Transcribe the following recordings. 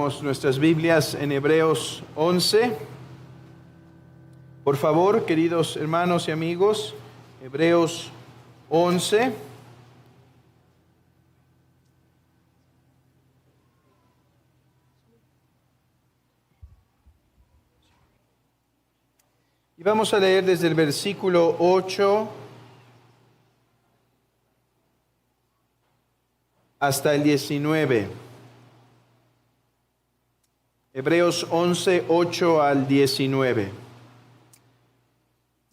Abramos nuestras Biblias en Hebreos 11. Por favor, queridos hermanos y amigos, Hebreos 11. Y vamos a leer desde el versículo 8 hasta el 19. Hebreos 11, 8 al 19.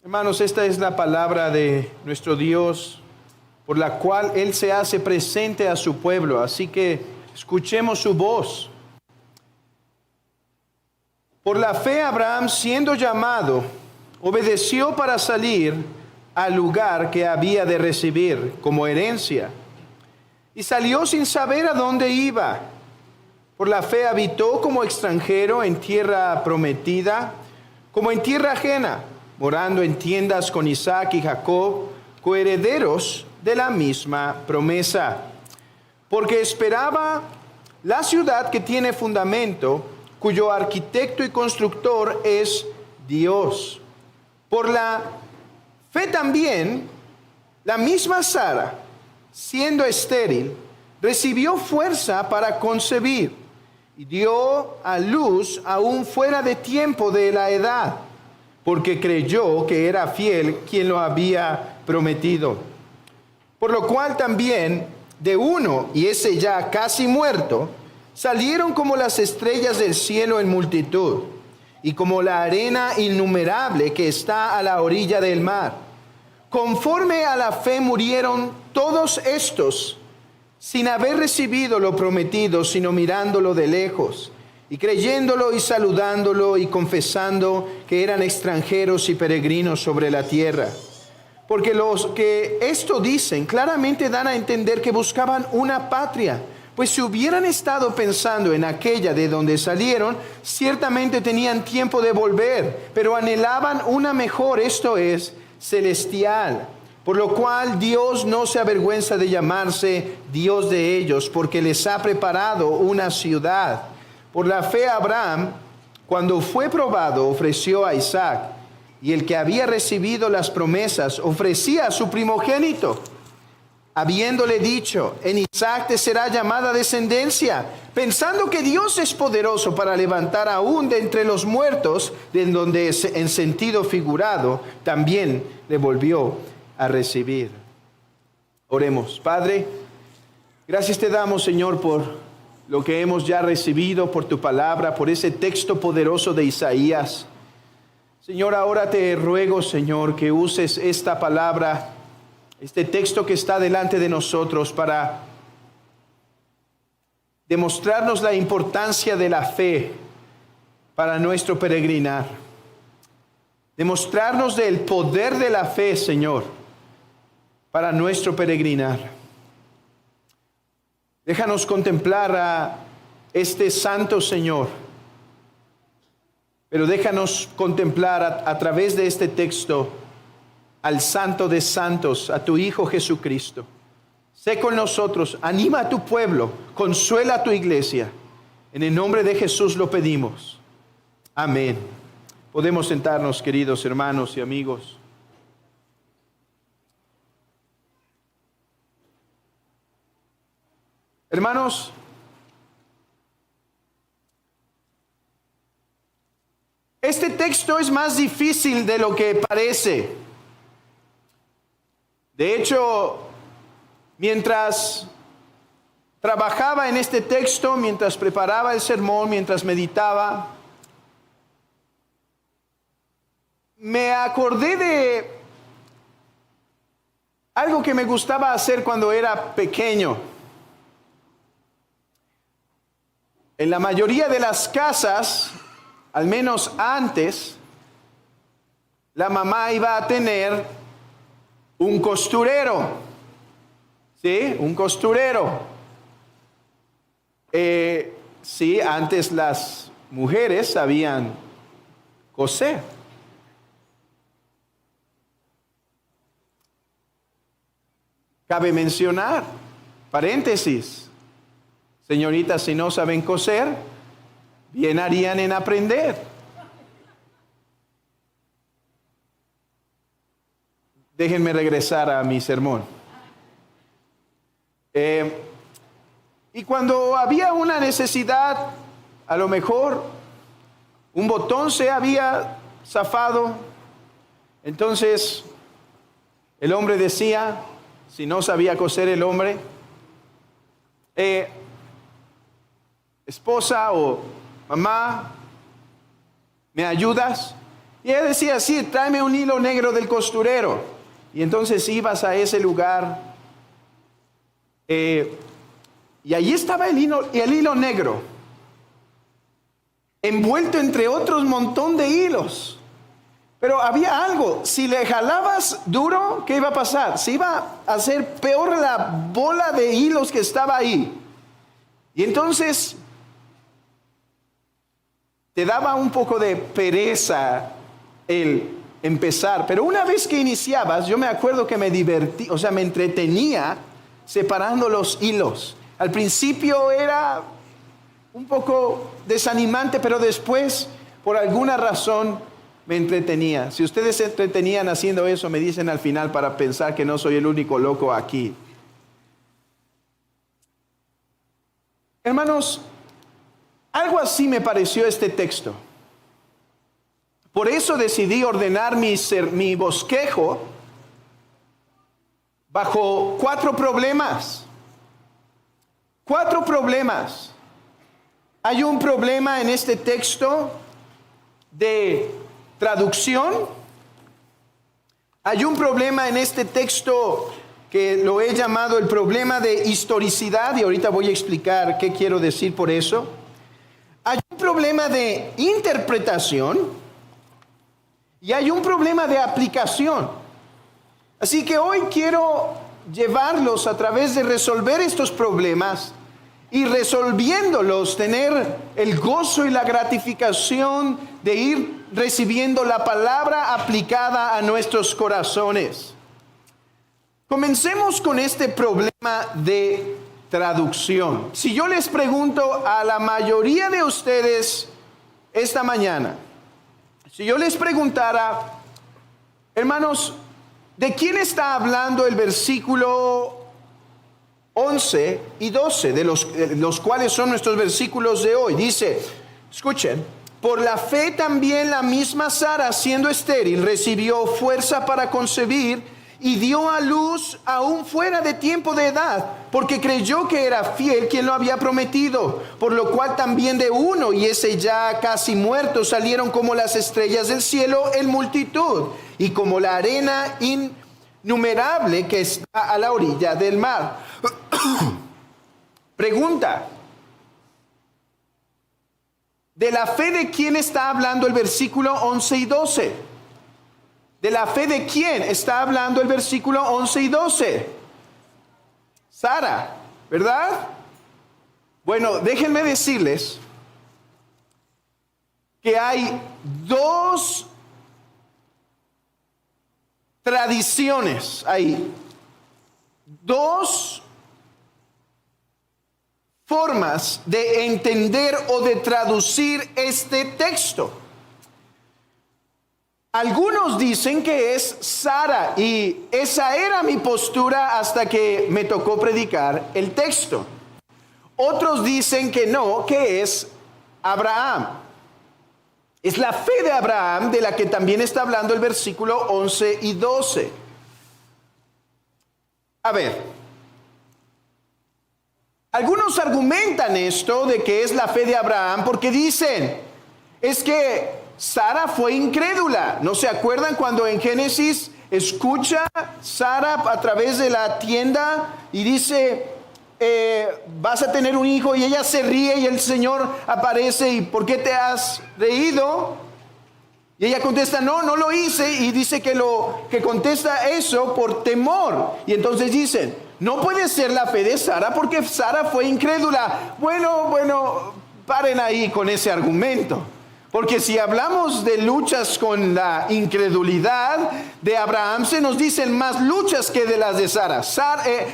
Hermanos, esta es la palabra de nuestro Dios, por la cual Él se hace presente a su pueblo. Así que escuchemos su voz. Por la fe Abraham, siendo llamado, obedeció para salir al lugar que había de recibir como herencia. Y salió sin saber a dónde iba. Por la fe habitó como extranjero en tierra prometida, como en tierra ajena, morando en tiendas con Isaac y Jacob, coherederos de la misma promesa. Porque esperaba la ciudad que tiene fundamento, cuyo arquitecto y constructor es Dios. Por la fe también, la misma Sara, siendo estéril, recibió fuerza para concebir y dio a luz aún fuera de tiempo de la edad, porque creyó que era fiel quien lo había prometido. Por lo cual también de uno, y ese ya casi muerto, salieron como las estrellas del cielo en multitud, y como la arena innumerable que está a la orilla del mar. Conforme a la fe murieron todos estos, sin haber recibido lo prometido, sino mirándolo de lejos, y creyéndolo y saludándolo y confesando que eran extranjeros y peregrinos sobre la tierra. Porque los que esto dicen claramente dan a entender que buscaban una patria, pues si hubieran estado pensando en aquella de donde salieron, ciertamente tenían tiempo de volver, pero anhelaban una mejor, esto es, celestial. Por lo cual Dios no se avergüenza de llamarse Dios de ellos, porque les ha preparado una ciudad. Por la fe Abraham, cuando fue probado, ofreció a Isaac, y el que había recibido las promesas ofrecía a su primogénito, habiéndole dicho: en Isaac te será llamada descendencia, pensando que Dios es poderoso para levantar aún de entre los muertos, de donde en sentido figurado también le volvió a recibir. Oremos. Padre, gracias te damos, Señor, por lo que hemos ya recibido, por tu palabra, por ese texto poderoso de Isaías. Señor, ahora te ruego, Señor, que uses esta palabra, este texto que está delante de nosotros, para demostrarnos la importancia de la fe para nuestro peregrinar. Demostrarnos del poder de la fe, Señor, para nuestro peregrinar. Déjanos contemplar a este santo Señor, pero déjanos contemplar a través de este texto al Santo de Santos, a tu Hijo Jesucristo. Sé con nosotros, anima a tu pueblo, consuela a tu iglesia. En el nombre de Jesús lo pedimos. Amén. Podemos sentarnos, queridos hermanos y amigos. Hermanos, este texto es más difícil de lo que parece. De hecho, mientras trabajaba en este texto, mientras preparaba el sermón, mientras meditaba, me acordé de algo que me gustaba hacer cuando era pequeño. En la mayoría de las casas, al menos antes, la mamá iba a tener un costurero. ¿Sí? Un costurero. Sí, antes las mujeres sabían coser. Cabe mencionar, paréntesis, señoritas, si no saben coser, bien harían en aprender. Déjenme regresar a mi sermón. Y cuando había una necesidad, a lo mejor un botón se había zafado, entonces el hombre decía, si no sabía coser el hombre, esposa o mamá, ¿me ayudas? Y ella decía, sí, tráeme un hilo negro del costurero. Y entonces ibas a ese lugar y allí estaba el hilo negro, envuelto entre otros montón de hilos. Pero había algo, si le jalabas duro, ¿qué iba a pasar? Se iba a hacer peor la bola de hilos que estaba ahí. Y entonces te daba un poco de pereza el empezar, pero una vez que iniciabas, yo me acuerdo que me divertí, o sea, me entretenía separando los hilos. Al principio era un poco desanimante, pero después, por alguna razón, me entretenía. Si ustedes se entretenían haciendo eso, me dicen al final para pensar que no soy el único loco aquí. Hermanos, algo así me pareció este texto. Por eso decidí ordenar mi bosquejo bajo 4 problemas. 4 problemas. Hay un problema en este texto de traducción. Hay un problema en este texto que lo he llamado el problema de historicidad, y ahorita voy a explicar qué quiero decir por eso. Hay un problema de interpretación. Y hay un problema de aplicación. Así que hoy quiero llevarlos a través de resolver estos problemas y resolviéndolos tener el gozo y la gratificación de ir recibiendo la palabra aplicada a nuestros corazones. Comencemos con este problema de traducción. Si yo les pregunto a la mayoría de ustedes esta mañana, si yo les preguntara, hermanos, ¿de quién está hablando el versículo 11 y 12, de los cuales son nuestros versículos de hoy? Dice, escuchen, por la fe también la misma Sara, siendo estéril, recibió fuerza para concebir y dio a luz aún fuera de tiempo de edad, porque creyó que era fiel quien lo había prometido, por lo cual también de uno, y ese ya casi muerto, salieron como las estrellas del cielo en multitud, y como la arena innumerable que está a la orilla del mar. Pregunta: ¿de la fe de quién está hablando el versículo 11 y 12? ¿De la fe de quién está hablando el versículo 11 y 12? Sara, ¿verdad? Bueno, déjenme decirles que hay 2 tradiciones ahí, 2 formas de entender o de traducir este texto. Algunos dicen que es Sara, y esa era mi postura hasta que me tocó predicar el texto. Otros dicen que no, que es Abraham. Es la fe de Abraham de la que también está hablando el versículo 11 y 12. A ver, algunos argumentan esto de que es la fe de Abraham porque dicen, es que Sara fue incrédula. ¿No se acuerdan cuando en Génesis escucha Sara a través de la tienda y dice, vas a tener un hijo, y ella se ríe y el Señor aparece, y ¿por qué te has reído? Y ella contesta, no lo hice, y dice que contesta eso por temor. Y entonces dicen, no puede ser la fe de Sara porque Sara fue incrédula. Bueno, paren ahí con ese argumento. Porque si hablamos de luchas con la incredulidad de Abraham, se nos dicen más luchas que de las de Sara.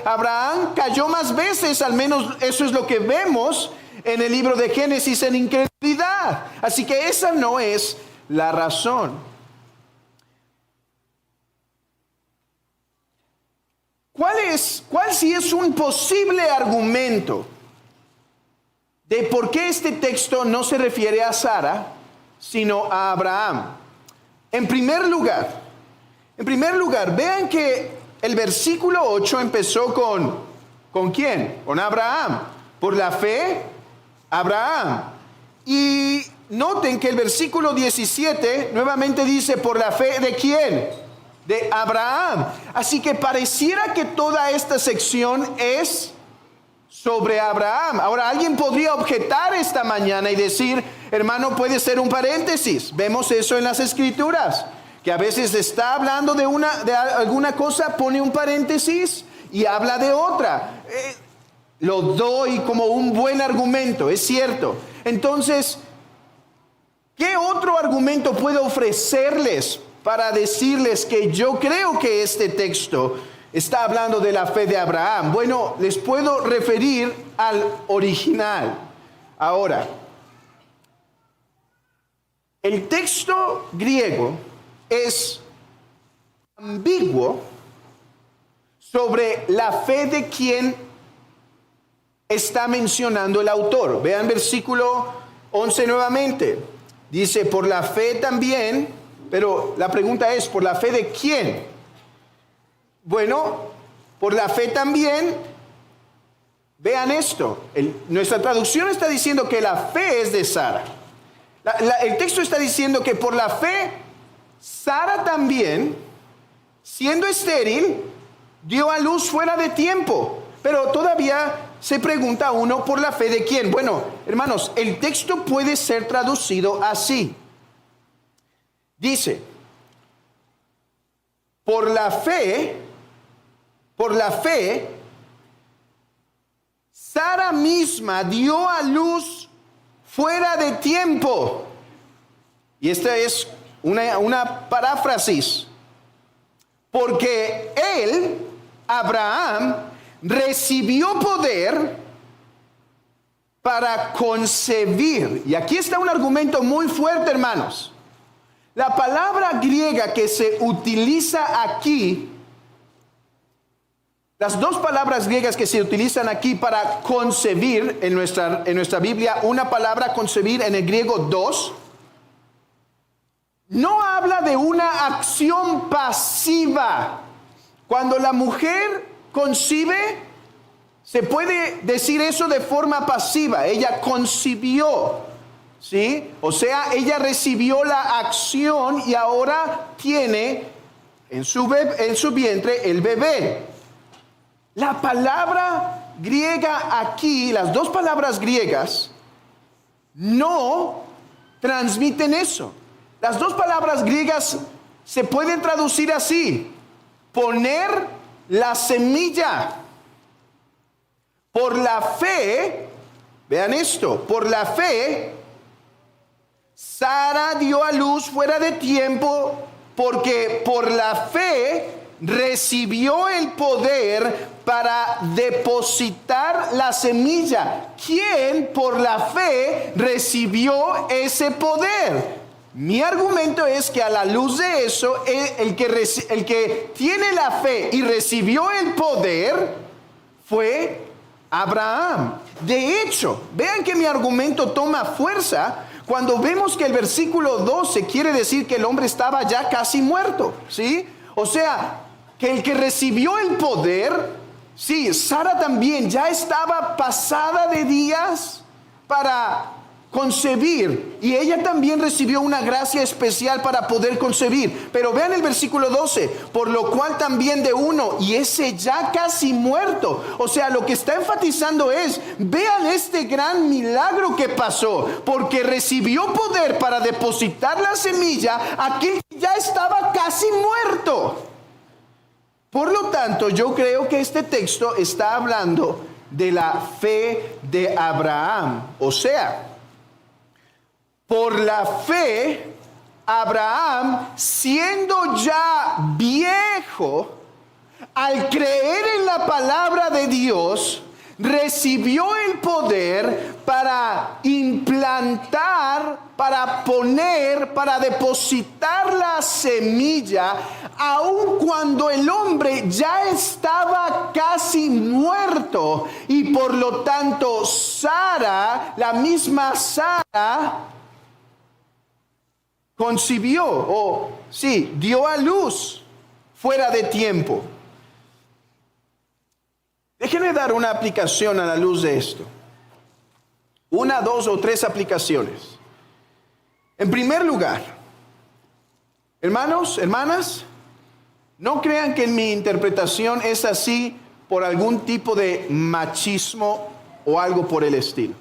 Abraham cayó más veces, al menos eso es lo que vemos en el libro de Génesis en incredulidad. Así que esa no es la razón. ¿Cuál sí es un posible argumento de por qué este texto no se refiere a Sara, sino a Abraham? En primer lugar, vean que el versículo 8 empezó ¿con quién? Con Abraham. Por la fe, Abraham. Y noten que el versículo 17 nuevamente dice, ¿por la fe de quién? De Abraham. Así que pareciera que toda esta sección es sobre Abraham. Ahora, alguien podría objetar esta mañana y decir, hermano, puede ser un paréntesis. Vemos eso en las Escrituras, que a veces está hablando de alguna cosa, pone un paréntesis y habla de otra. Lo doy como un buen argumento, es cierto. Entonces, ¿qué otro argumento puedo ofrecerles para decirles que yo creo que este texto está hablando de la fe de Abraham? Bueno, les puedo referir al original. Ahora, el texto griego es ambiguo sobre la fe de quien está mencionando el autor. Vean versículo 11 nuevamente. Dice, por la fe también, pero la pregunta es, ¿por la fe de quién? Bueno, por la fe también, vean esto. Nuestra traducción está diciendo que la fe es de Sara. El texto está diciendo que por la fe, Sara también, siendo estéril, dio a luz fuera de tiempo. Pero todavía se pregunta uno, ¿por la fe de quién? Bueno, hermanos, el texto puede ser traducido así. Dice, por la fe, Sara misma dio a luz fuera de tiempo. Y esta es una paráfrasis. Porque él, Abraham, recibió poder para concebir. Y aquí está un argumento muy fuerte, hermanos. La palabra griega que se utiliza aquí, las dos palabras griegas que se utilizan aquí para concebir en nuestra Biblia, una palabra concebir en el griego dos, no habla de una acción pasiva. Cuando la mujer concibe, se puede decir eso de forma pasiva. Ella concibió, ¿sí? O sea, ella recibió la acción y ahora tiene en su vientre el bebé. La palabra griega aquí, las dos palabras griegas, no transmiten eso. Las dos palabras griegas se pueden traducir así: poner la semilla. Por la fe, vean esto, por la fe, Sara dio a luz fuera de tiempo, porque por la fe recibió el poder para depositar la semilla. ¿Quién por la fe recibió ese poder? Mi argumento es que a la luz de eso, el que tiene la fe y recibió el poder fue Abraham. De hecho, vean que mi argumento toma fuerza cuando vemos que el versículo 12 quiere decir que el hombre estaba ya casi muerto, ¿sí? O sea, que el que recibió el poder, sí, Sara también ya estaba pasada de días para concebir, y ella también recibió una gracia especial para poder concebir. Pero vean el versículo 12, por lo cual también de uno, y ese ya casi muerto. O sea, lo que está enfatizando es, vean este gran milagro que pasó, porque recibió poder para depositar la semilla aquel que ya estaba casi muerto. Por lo tanto, yo creo que este texto está hablando de la fe de Abraham. O sea, por la fe, Abraham, siendo ya viejo, al creer en la palabra de Dios, recibió el poder para implantar, para poner, para depositar la semilla, aun cuando el hombre ya estaba casi muerto. Y por lo tanto, Sara, la misma Sara, concibió, dio a luz fuera de tiempo. Déjenme dar una aplicación a la luz de esto. 1, 2 o 3 aplicaciones. En primer lugar, hermanos, hermanas, no crean que mi interpretación es así por algún tipo de machismo o algo por el estilo.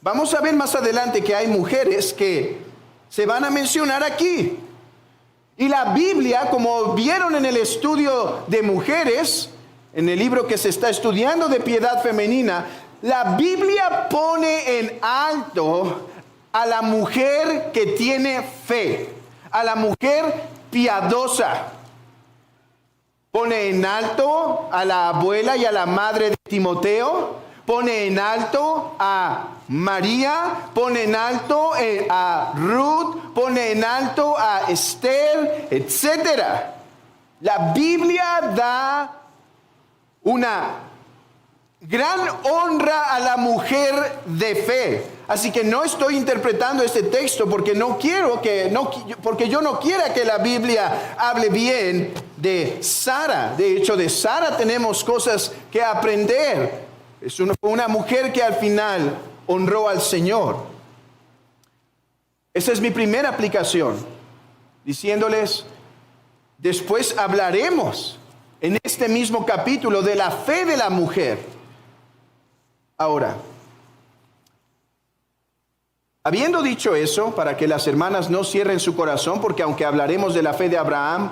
Vamos a ver más adelante que hay mujeres que se van a mencionar aquí. Y la Biblia, como vieron en el estudio de mujeres, en el libro que se está estudiando de piedad femenina, la Biblia pone en alto a la mujer que tiene fe, a la mujer piadosa. Pone en alto a la abuela y a la madre de Timoteo. Pone en alto a María, pone en alto a Ruth, pone en alto a Esther, etc. La Biblia da una gran honra a la mujer de fe. Así que no estoy interpretando este texto porque porque yo no quiera que la Biblia hable bien de Sara. De hecho, de Sara tenemos cosas que aprender. Es una mujer que al final honró al Señor. Esa es mi primera aplicación, diciéndoles, después hablaremos en este mismo capítulo de la fe de la mujer. Ahora, habiendo dicho eso, para que las hermanas no cierren su corazón, porque aunque hablaremos de la fe de Abraham,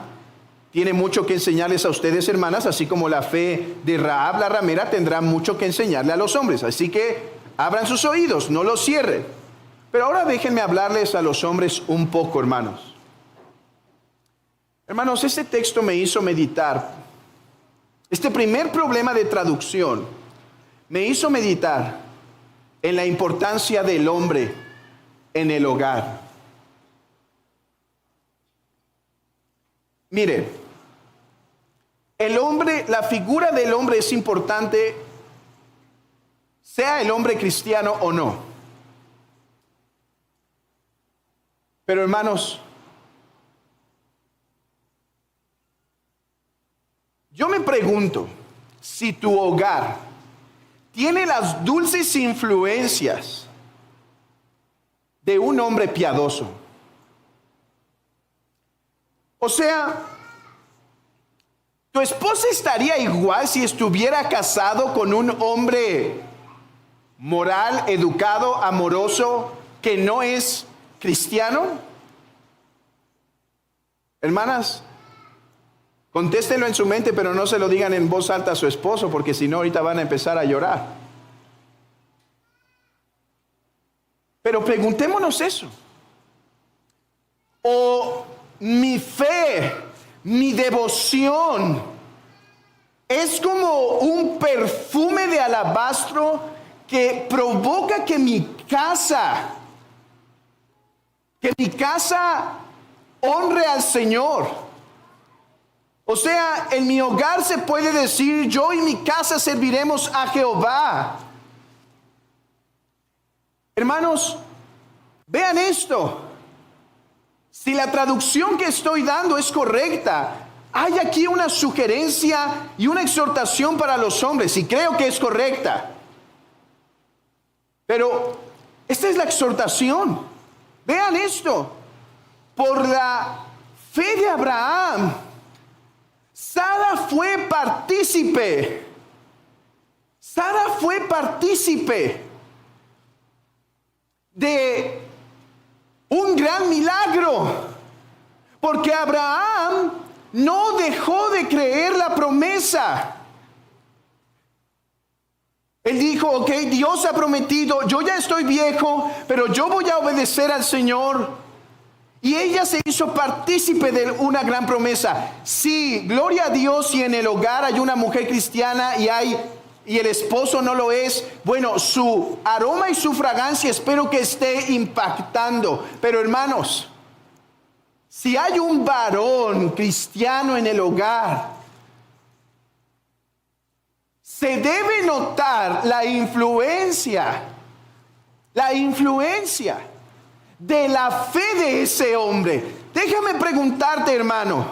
tiene mucho que enseñarles a ustedes, hermanas, así como la fe de Rahab la ramera tendrá mucho que enseñarle a los hombres. Así que abran sus oídos, no los cierren. Pero ahora déjenme hablarles a los hombres un poco, hermanos. Hermanos, este texto me hizo meditar. Este primer problema de traducción me hizo meditar en la importancia del hombre en el hogar. Mire, el hombre, la figura del hombre es importante, sea el hombre cristiano o no. Pero hermanos, yo me pregunto si tu hogar tiene las dulces influencias de un hombre piadoso. O sea, ¿tu esposa estaría igual si estuviera casado con un hombre moral, educado, amoroso, que no es cristiano? Hermanas, contéstenlo en su mente, pero no se lo digan en voz alta a su esposo, porque si no, ahorita van a empezar a llorar. Pero preguntémonos eso. ¿O mi fe, mi devoción es como un perfume de alabastro que provoca que mi casa honre al Señor? O sea, en mi hogar se puede decir, yo y mi casa serviremos a Jehová. Hermanos, vean esto. Si la traducción que estoy dando es correcta, hay aquí una sugerencia y una exhortación para los hombres, y creo que es correcta. Pero esta es la exhortación. Vean esto. Por la fe de Abraham, Sara fue partícipe. Sara fue partícipe de un gran milagro, porque Abraham no dejó de creer la promesa. Él dijo, ok, Dios ha prometido, yo ya estoy viejo, pero yo voy a obedecer al Señor. Y ella se hizo partícipe de una gran promesa. Sí, gloria a Dios, si en el hogar hay una mujer cristiana y hay y el esposo no lo es, bueno, su aroma y su fragancia espero que esté impactando. Pero hermanos, si hay un varón cristiano en el hogar, se debe notar la influencia de la fe de ese hombre. Déjame preguntarte, hermano,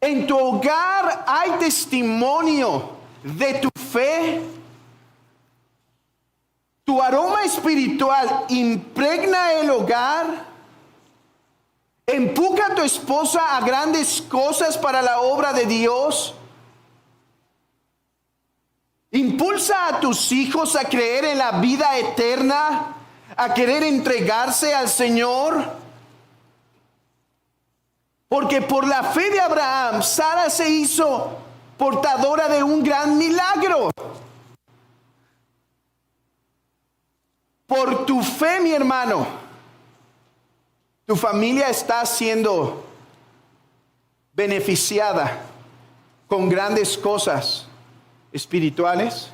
¿en tu hogar hay testimonio de tu fe? ¿Tu aroma espiritual impregna el hogar? ¿Empuja a tu esposa a grandes cosas para la obra de Dios? ¿Impulsa a tus hijos a creer en la vida eterna? ¿A querer entregarse al Señor? Porque por la fe de Abraham, Sara se hizo portadora de un gran milagro. Por tu fe, mi hermano, tu familia está siendo beneficiada con grandes cosas espirituales.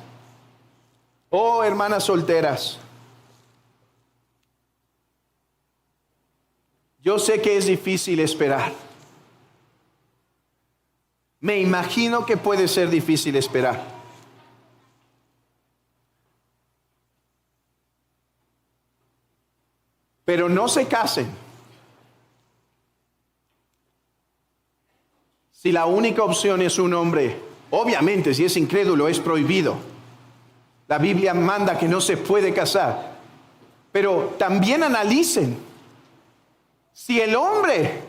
Oh, hermanas solteras, yo sé que es difícil esperar. Me imagino que puede ser difícil esperar. Pero no se casen si la única opción es un hombre. Obviamente, si es incrédulo, es prohibido. La Biblia manda que no se puede casar. Pero también analicen si el hombre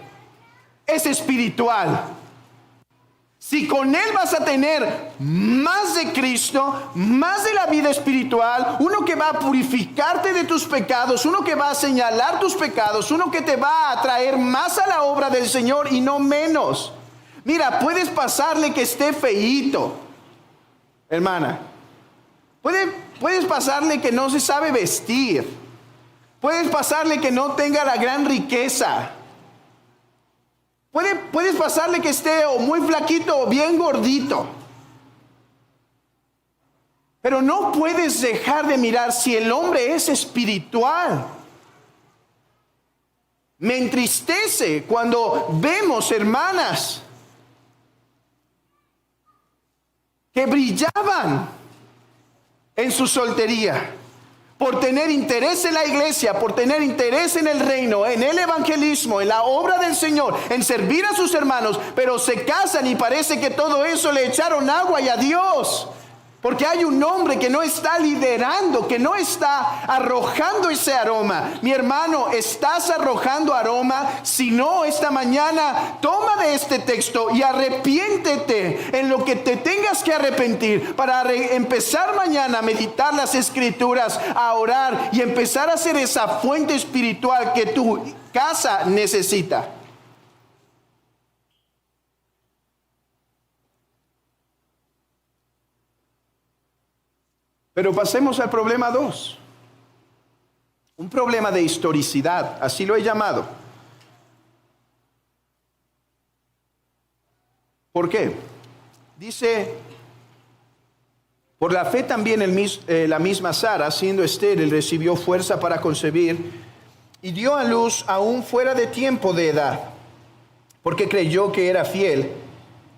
es espiritual. Si con él vas a tener más de Cristo, más de la vida espiritual, uno que va a purificarte de tus pecados, uno que va a señalar tus pecados, uno que te va a atraer más a la obra del Señor y no menos. Mira, puedes pasarle que esté feíto, hermana. Puedes pasarle que no se sabe vestir. Puedes pasarle que no tenga la gran riqueza. Puedes pasarle que esté o muy flaquito o bien gordito. Pero no puedes dejar de mirar si el hombre es espiritual. Me entristece cuando vemos hermanas que brillaban en su soltería por tener interés en la iglesia, por tener interés en el reino, en el evangelismo, en la obra del Señor, en servir a sus hermanos, pero se casan y parece que todo eso le echaron agua y a Dios. Porque hay un hombre que no está liderando, que no está arrojando ese aroma. Mi hermano, ¿estás arrojando aroma? Si no, esta mañana toma de este texto y arrepiéntete en lo que te tengas que arrepentir para empezar mañana a meditar las escrituras, a orar y empezar a ser esa fuente espiritual que tu casa necesita. Pero pasemos al problema 2. Un problema de historicidad, así lo he llamado. ¿Por qué? Dice, por la fe también la misma Sara, siendo estéril, recibió fuerza para concebir y dio a luz aún fuera de tiempo de edad, porque creyó que era fiel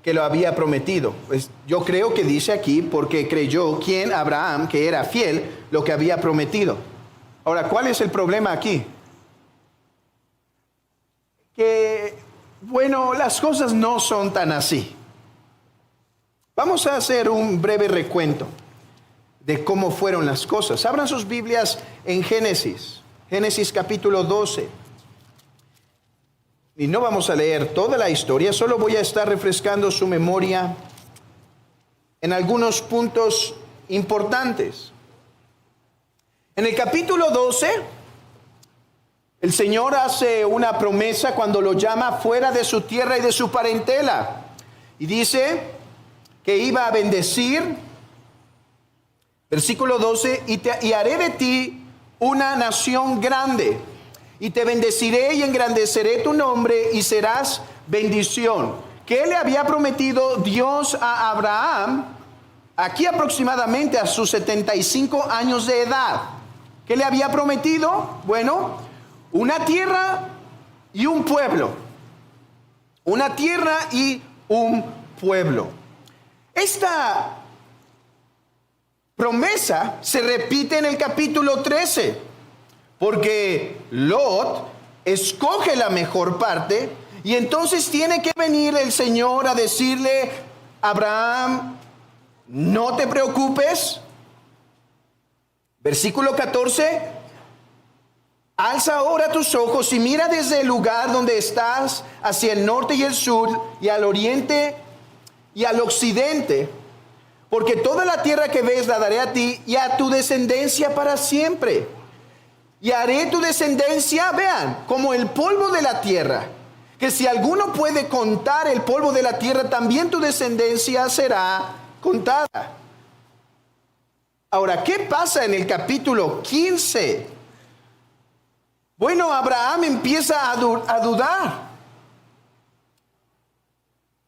que lo había prometido. Pues yo creo que dice aquí porque creyó quien Abraham que era fiel lo que había prometido. Ahora, ¿cuál es el problema aquí? Que, bueno, las cosas no son tan así. Vamos a hacer un breve recuento de cómo fueron las cosas. Abran sus Biblias en Génesis capítulo 12. Y no vamos a leer toda la historia, solo voy a estar refrescando su memoria en algunos puntos importantes. En el capítulo 12, el Señor hace una promesa cuando lo llama fuera de su tierra y de su parentela. Y dice que iba a bendecir, versículo 12, y haré de ti una nación grande. Y te bendeciré y engrandeceré tu nombre y serás bendición. ¿Qué le había prometido Dios a Abraham? aquí aproximadamente a sus 75 años de edad. ¿Qué le había prometido? Bueno, una tierra y un pueblo. Una tierra y un pueblo. Esta promesa se repite en el capítulo 13, porque Lot escoge la mejor parte y entonces tiene que venir el Señor a decirle: Abraham, no te preocupes. Versículo 14: alza ahora tus ojos y mira desde el lugar donde estás hacia el norte y el sur y al oriente y al occidente, porque toda la tierra que ves la daré a ti y a tu descendencia para siempre. Y haré tu descendencia, vean, como el polvo de la tierra, que si alguno puede contar el polvo de la tierra, también tu descendencia será contada. Ahora, ¿qué pasa en el capítulo 15? Bueno, Abraham empieza a dudar.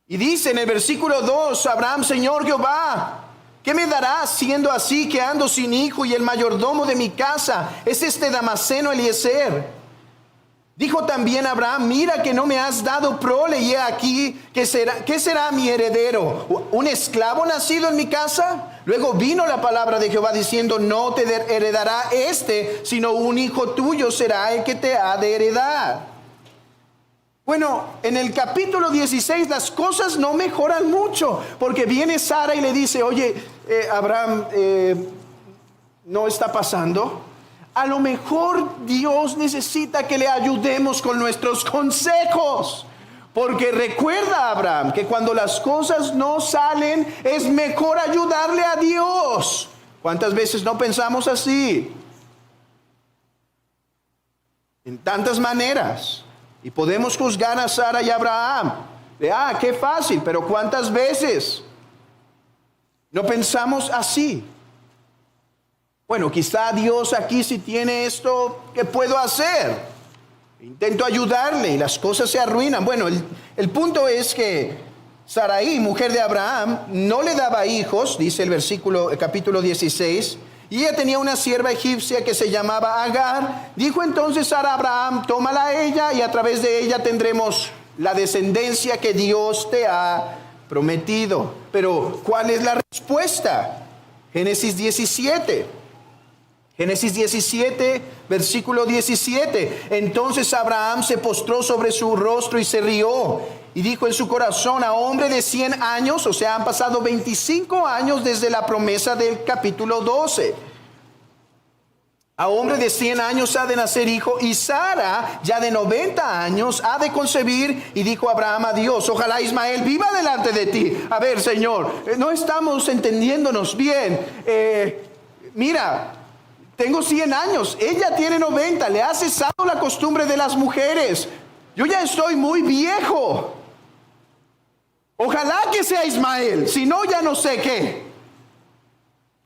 Y dice en el versículo 2, Abraham: Señor Jehová, ¿qué me darás siendo así que ando sin hijo y el mayordomo de mi casa es este Damaseno Eliezer? Dijo también Abraham: mira que no me has dado prole, y he aquí, ¿qué será mi heredero? ¿Un esclavo nacido en mi casa? Luego vino la palabra de Jehová diciendo: no te heredará sino un hijo tuyo será el que te ha de heredar. Bueno, en el capítulo 16 las cosas no mejoran mucho, porque viene Sara y le dice: oye, Abraham, no está pasando. A lo mejor Dios necesita que le ayudemos con nuestros consejos. Porque recuerda, Abraham, que cuando las cosas no salen, es mejor ayudarle a Dios. ¿Cuántas veces no pensamos así? En tantas maneras. Y podemos juzgar a Sara y a Abraham. Qué fácil, pero ¿cuántas veces no pensamos así? Bueno, quizá Dios aquí sí tiene esto, ¿qué puedo hacer? Intento ayudarle y las cosas se arruinan. Bueno, el punto es que Sarai, mujer de Abraham, no le daba hijos, dice el capítulo 16, y ella tenía una sierva egipcia que se llamaba Agar. Dijo entonces Sara a Abraham: tómala a ella y a través de ella tendremos la descendencia que Dios te ha prometido. Pero ¿cuál es la respuesta? Génesis 17, versículo 17. Entonces Abraham se postró sobre su rostro y se rió. Y dijo en su corazón: a hombre de 100 años, o sea, han pasado 25 años desde la promesa del capítulo 12. A hombre de 100 años ha de nacer hijo, y Sara, ya de 90 años, ha de concebir. Y dijo Abraham a Dios: ojalá Ismael viva delante de ti. A ver, Señor, no estamos entendiéndonos bien. Mira, tengo 100 años, ella tiene 90, le ha cesado la costumbre de las mujeres. Yo ya estoy muy viejo. Ojalá que sea Ismael, si no, ya no sé qué.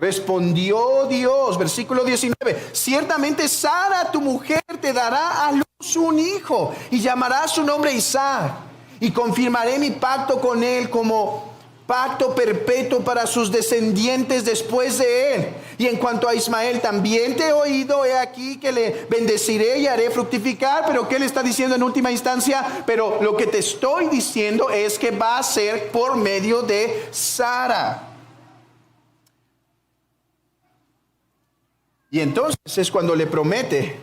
Respondió Dios, versículo 19: ciertamente Sara, tu mujer, te dará a luz un hijo, y llamará su nombre Isaac, y confirmaré mi pacto con él como pacto perpetuo para sus descendientes después de él. Y en cuanto a Ismael, también te he oído, he aquí que le bendeciré y haré fructificar. Pero ¿qué le está diciendo en última instancia? Pero lo que te estoy diciendo es que va a ser por medio de Sara. Y entonces es cuando le promete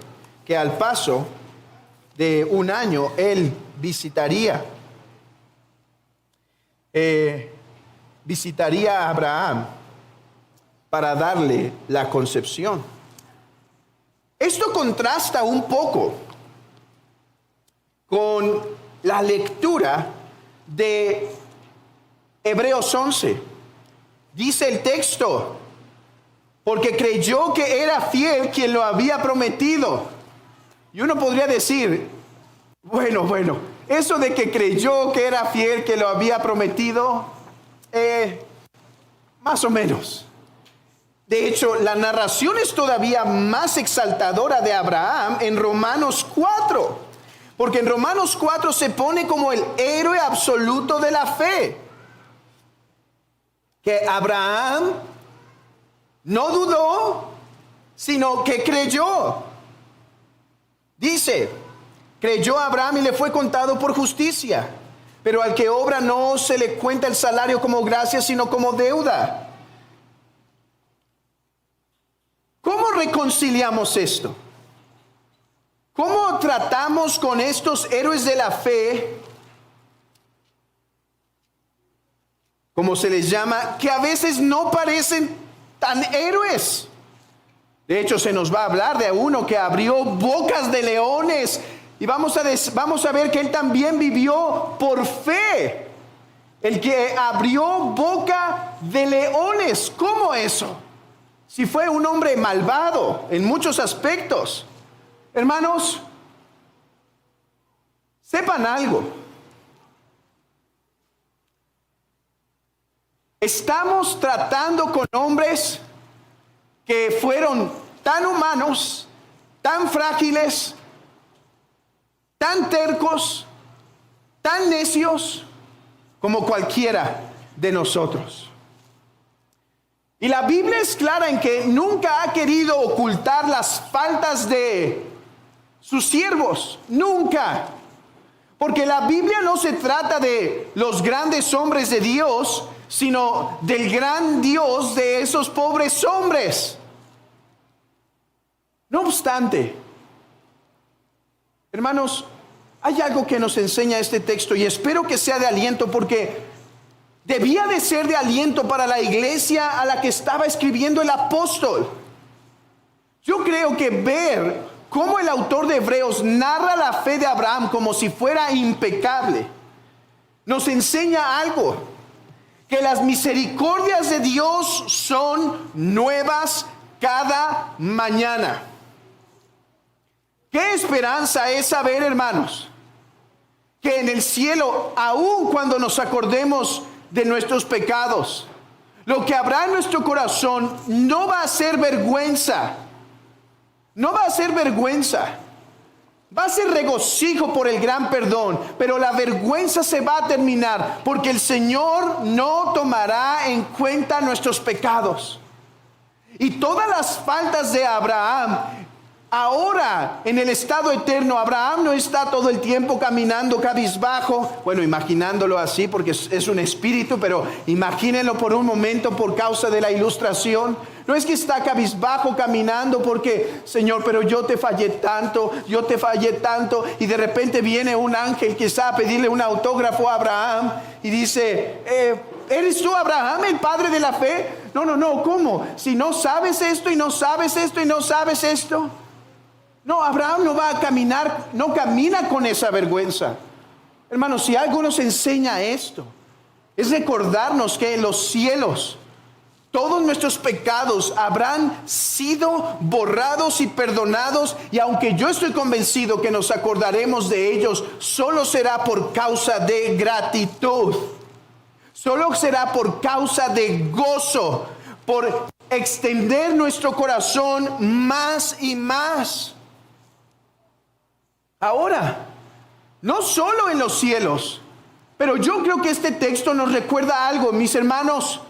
que al paso de un año él visitaría a Abraham para darle la concepción. Esto contrasta un poco con la lectura de Hebreos 11. Dice el texto: porque creyó que era fiel quien lo había prometido. Y uno podría decir, bueno, eso de que creyó que era fiel quien lo había prometido, más o menos. De hecho, la narración es todavía más exaltadora de Abraham en Romanos 4. Porque en Romanos 4 se pone como el héroe absoluto de la fe. que Abraham no dudó, sino que creyó. Dice, creyó a Abraham y le fue contado por justicia. Pero al que obra no se le cuenta el salario como gracia, sino como deuda. ¿Cómo reconciliamos esto? ¿Cómo tratamos con estos héroes de la fe, como se les llama, que a veces no parecen tan héroes? De hecho, se nos va a hablar de uno que abrió bocas de leones. Y vamos a ver que él también vivió por fe. El que abrió boca de leones. ¿Cómo eso? Si fue un hombre malvado en muchos aspectos. Hermanos, sepan algo. Estamos tratando con hombres que fueron tan humanos, tan frágiles, tan tercos, tan necios como cualquiera de nosotros. Y la Biblia es clara en que nunca ha querido ocultar las faltas de sus siervos, nunca. Porque la Biblia no se trata de los grandes hombres de Dios, sino del gran Dios de esos pobres hombres. No obstante, hermanos, hay algo que nos enseña este texto y espero que sea de aliento, porque debía de ser de aliento para la iglesia a la que estaba escribiendo el apóstol. Yo creo que ver cómo el autor de Hebreos narra la fe de Abraham como si fuera impecable, nos enseña algo, que las misericordias de Dios son nuevas cada mañana. ¿Qué esperanza es saber, hermanos, que en el cielo, aun cuando nos acordemos de nuestros pecados, lo que habrá en nuestro corazón no va a ser vergüenza, no va a ser vergüenza, va a ser regocijo por el gran perdón, pero la vergüenza se va a terminar porque el Señor no tomará en cuenta nuestros pecados. Y todas las faltas de Abraham, ahora en el estado eterno, Abraham no está todo el tiempo caminando cabizbajo, bueno, imaginándolo así porque es un espíritu, pero imagínenlo por un momento por causa de la ilustración. No es que está cabizbajo caminando porque, Señor, pero yo te fallé tanto, y de repente viene un ángel quizá a pedirle un autógrafo a Abraham y dice, ¿eres tú, Abraham, el padre de la fe? No, ¿cómo? Si no sabes esto y no sabes esto y no sabes esto. No, Abraham no va a caminar, no camina con esa vergüenza. Hermanos, si algo nos enseña esto, es recordarnos que en los cielos todos nuestros pecados habrán sido borrados y perdonados, y aunque yo estoy convencido que nos acordaremos de ellos, solo será por causa de gratitud. Solo será por causa de gozo, por extender nuestro corazón más y más. Ahora, no solo en los cielos, pero yo creo que este texto nos recuerda algo, mis hermanos.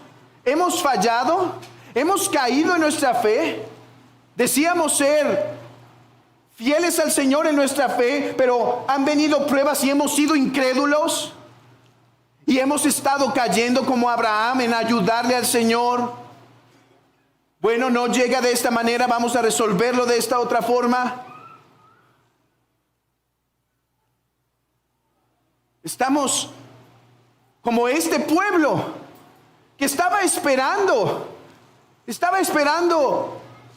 Hemos fallado, hemos caído en nuestra fe. Decíamos ser fieles al Señor en nuestra fe, pero han venido pruebas y hemos sido incrédulos. Y hemos estado cayendo como Abraham en ayudarle al Señor. Bueno, no llega de esta manera, vamos a resolverlo de esta otra forma. Estamos como este pueblo que estaba esperando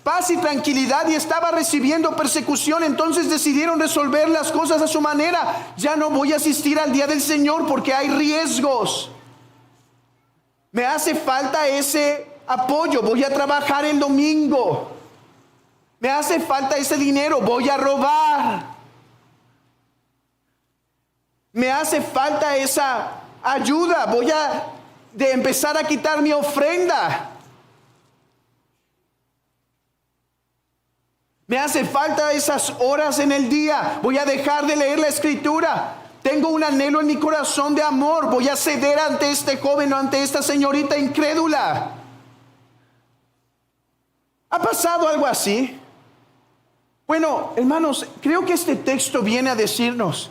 paz y tranquilidad y estaba recibiendo persecución. Entonces decidieron resolver las cosas a su manera. Ya no voy a asistir al día del Señor porque hay riesgos. Me hace falta ese apoyo, voy a trabajar el domingo. Me hace falta ese dinero, voy a robar. Me hace falta esa ayuda, voy a empezar a quitar mi ofrenda. Me hace falta esas horas en el día, voy a dejar de leer la escritura. tengo un anhelo en mi corazón de amor, voy a ceder ante este joven o ante esta señorita incrédula. ¿Ha pasado algo así? Bueno, hermanos, creo que este texto viene a decirnos,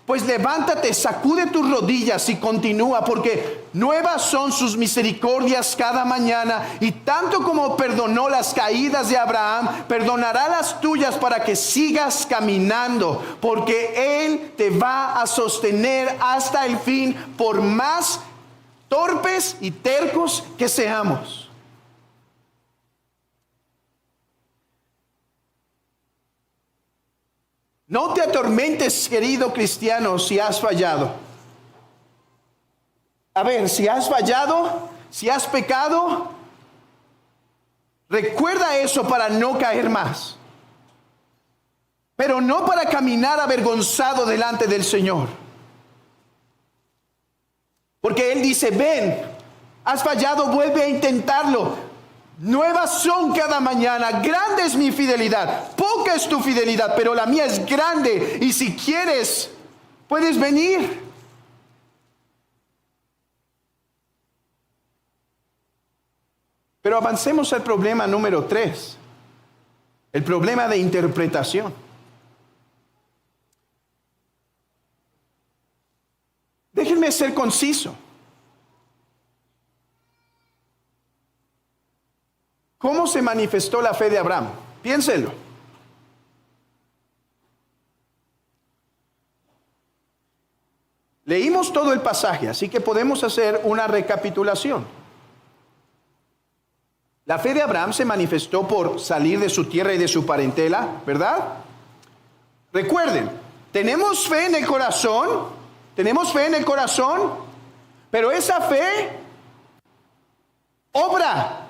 pues levántate, sacude tus rodillas y continúa, porque nuevas son sus misericordias cada mañana, y tanto como perdonó las caídas de Abraham, perdonará las tuyas para que sigas caminando, porque Él te va a sostener hasta el fin, por más torpes y tercos que seamos. No te atormentes, querido cristiano, si has fallado. A ver, si has fallado, si has pecado, recuerda eso para no caer más. Pero no para caminar avergonzado delante del Señor. Porque Él dice, ven, has fallado, vuelve a intentarlo. Nuevas son cada mañana, grande es mi fidelidad, poca es tu fidelidad, pero la mía es grande, y si quieres, puedes venir. Pero avancemos al problema número 3, el problema de interpretación. Déjenme ser conciso. ¿Cómo se manifestó la fe de Abraham? Piénsenlo. Leímos todo el pasaje, así que podemos hacer una recapitulación. La fe de Abraham se manifestó por salir de su tierra y de su parentela, ¿verdad? Recuerden, tenemos fe en el corazón, pero esa fe obra.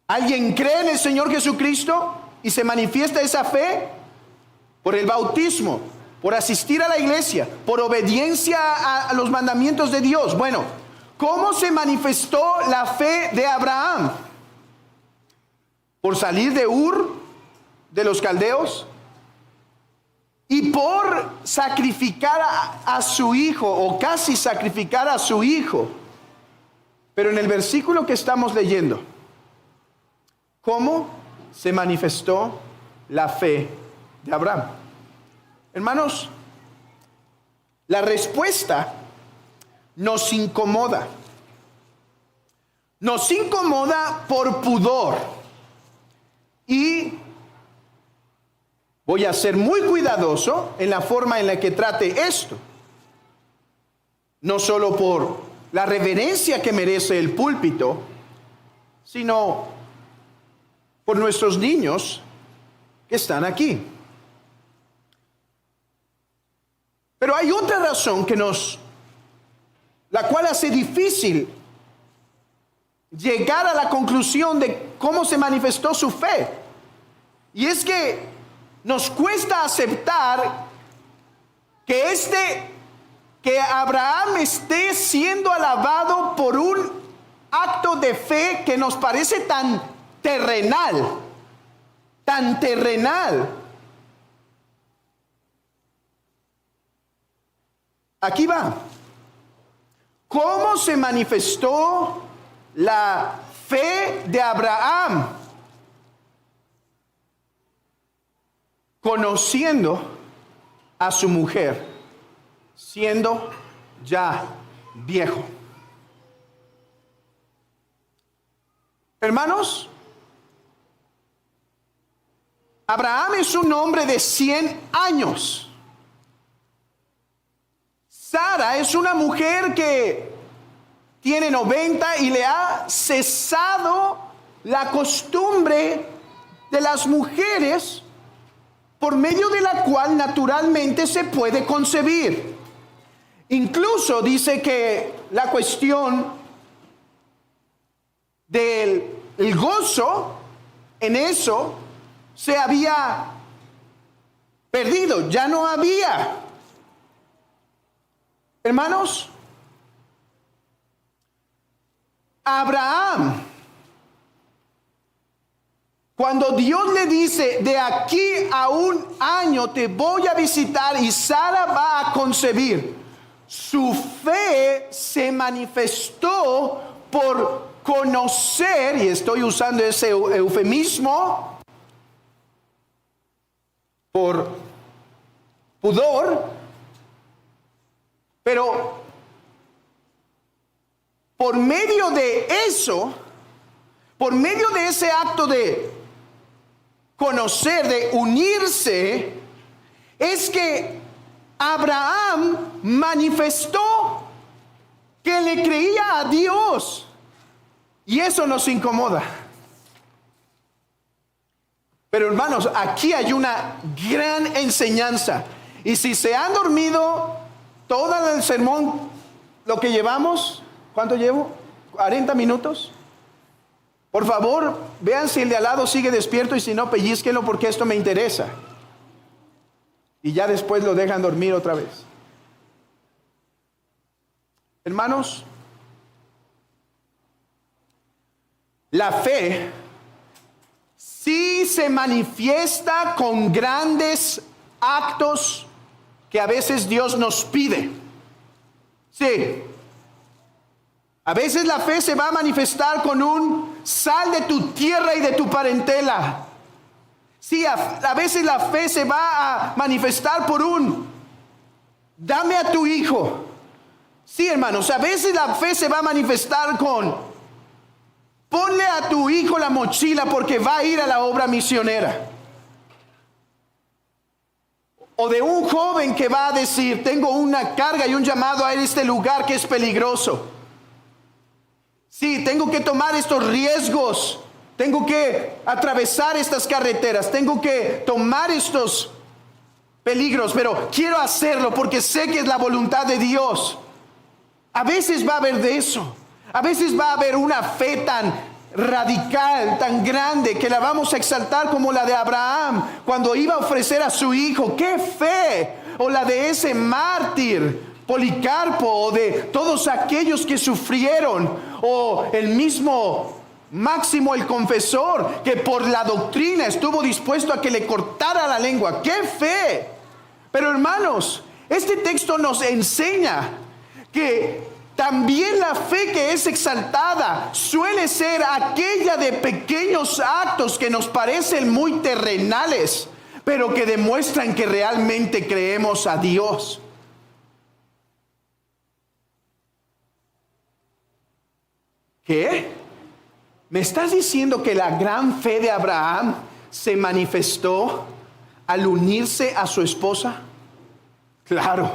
¿Alguien cree en el Señor Jesucristo y se manifiesta esa fe? Por el bautismo, por asistir a la iglesia, por obediencia a los mandamientos de Dios. Bueno, ¿cómo se manifestó la fe de Abraham? Por salir de Ur, de los caldeos, y por sacrificar a su hijo, o casi sacrificar a su hijo. Pero en el versículo que estamos leyendo, ¿cómo se manifestó la fe de Abraham? Hermanos, la respuesta nos incomoda. Nos incomoda por pudor. Y voy a ser muy cuidadoso en la forma en la que trate esto. No solo por la reverencia que merece el púlpito, sino por nuestros niños que están aquí. Pero hay otra razón la cual hace difícil llegar a la conclusión de cómo se manifestó su fe. Y es que nos cuesta aceptar que Abraham esté siendo alabado por un acto de fe que nos parece tan terrenal. Aquí va. ¿Cómo se manifestó la fe de Abraham? Conociendo a su mujer, siendo ya viejo. Hermanos, Abraham es un hombre de 100 años. Sara es una mujer que tiene 90 y le ha cesado la costumbre de las mujeres por medio de la cual naturalmente se puede concebir. Incluso dice que la cuestión del gozo en eso se había perdido, ya no había. Hermanos, Abraham Cuando Dios le dice, de aquí a un año te voy a visitar y Sara va a concebir, su fe se manifestó por conocer, y estoy usando ese eufemismo, por pudor, pero por medio de eso, por medio de ese acto de conocer, de unirse, es que Abraham manifestó que le creía a Dios. Y eso nos incomoda. Pero hermanos, aquí hay una gran enseñanza. Y si se han dormido todo el sermón, lo que llevamos, ¿cuánto llevo? 40 minutos. Por favor, vean si el de al lado sigue despierto y si no, pellizquenlo porque esto me interesa. Y ya después lo dejan dormir otra vez. Hermanos, la fe sí se manifiesta con grandes actos que a veces Dios nos pide. Sí. A veces la fe se va a manifestar con un sal de tu tierra y de tu parentela. Sí, a veces la fe se va a manifestar por un dame a tu hijo. Sí, hermanos, a veces la fe se va a manifestar con ponle a tu hijo la mochila porque va a ir a la obra misionera. O de un joven que va a decir, tengo una carga y un llamado a este lugar que es peligroso. Sí, tengo que tomar estos riesgos. Tengo que atravesar estas carreteras. Tengo que tomar estos peligros, pero quiero hacerlo porque sé que es la voluntad de Dios. A veces va a haber de eso. A veces va a haber una fe tan radical, tan grande, que la vamos a exaltar como la de Abraham cuando iba a ofrecer a su hijo. ¡Qué fe! O la de ese mártir Policarpo, o de todos aquellos que sufrieron, o el mismo Máximo el confesor, que por la doctrina estuvo dispuesto a que le cortara la lengua. ¡Qué fe! Pero hermanos, este texto nos enseña que también la fe que es exaltada suele ser aquella de pequeños actos que nos parecen muy terrenales, pero que demuestran que realmente creemos a Dios. ¿Qué? ¿Me estás diciendo que la gran fe de Abraham se manifestó al unirse a su esposa? Claro.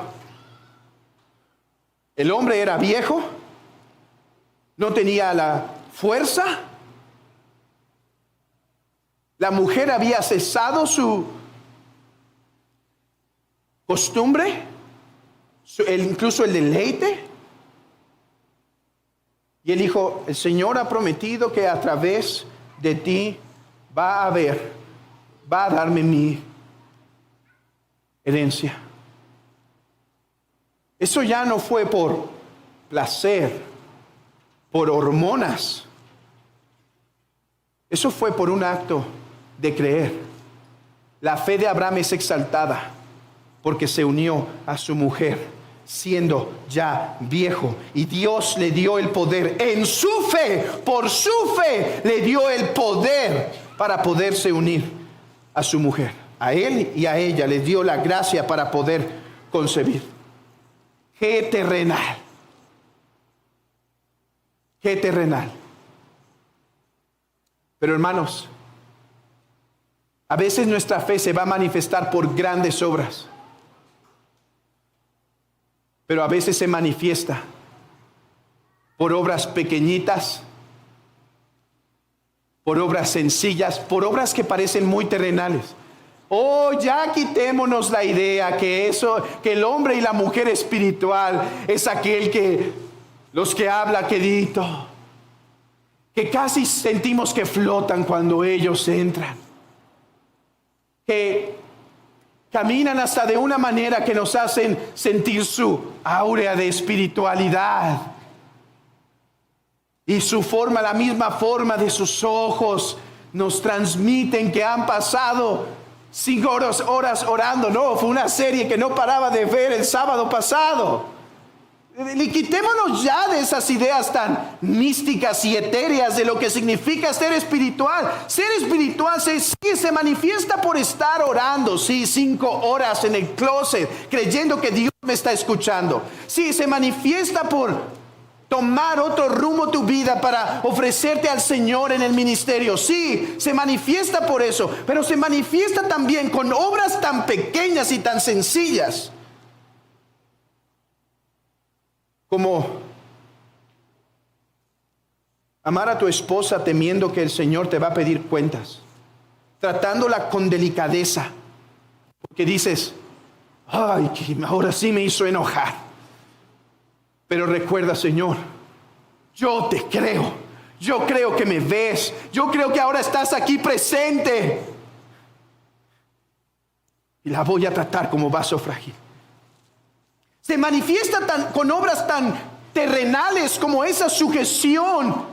El hombre era viejo, no tenía la fuerza. La mujer había cesado su costumbre, incluso el deleite. Y él dijo, el Señor ha prometido que a través de ti va a darme mi herencia. Eso ya no fue por placer, por hormonas. Eso fue por un acto de creer. La fe de Abraham es exaltada porque se unió a su mujer siendo ya viejo, y Dios le dio el poder en su fe, por su fe le dio el poder para poderse unir a su mujer. A él y a ella le dio la gracia para poder concebir. Qué terrenal. Qué terrenal. Pero hermanos, a veces nuestra fe se va a manifestar por grandes obras, pero a veces se manifiesta por obras pequeñitas, por obras sencillas, por obras que parecen muy terrenales. Oh, ya quitémonos la idea que el hombre y la mujer espiritual es aquel que los que habla quedito, que casi sentimos que flotan cuando ellos entran, que caminan hasta de una manera que nos hacen sentir su áurea de espiritualidad y su forma, la misma forma de sus ojos, nos transmiten que han pasado 5 horas orando. No, fue una serie que no paraba de ver el sábado pasado. Quitémonos ya de esas ideas tan místicas y etéreas de lo que significa ser espiritual. Ser espiritual se manifiesta por estar orando, sí, 5 horas en el closet, creyendo que Dios me está escuchando. Sí, se manifiesta por tomar otro rumbo tu vida para ofrecerte al Señor en el ministerio. Sí, se manifiesta por eso, pero se manifiesta también con obras tan pequeñas y tan sencillas como amar a tu esposa temiendo que el Señor te va a pedir cuentas, tratándola con delicadeza, porque dices, ay, que ahora sí me hizo enojar. Pero recuerda, Señor, yo te creo, yo creo que me ves, yo creo que ahora estás aquí presente, y la voy a tratar como vaso frágil. Se manifiesta con obras tan terrenales como esa sujeción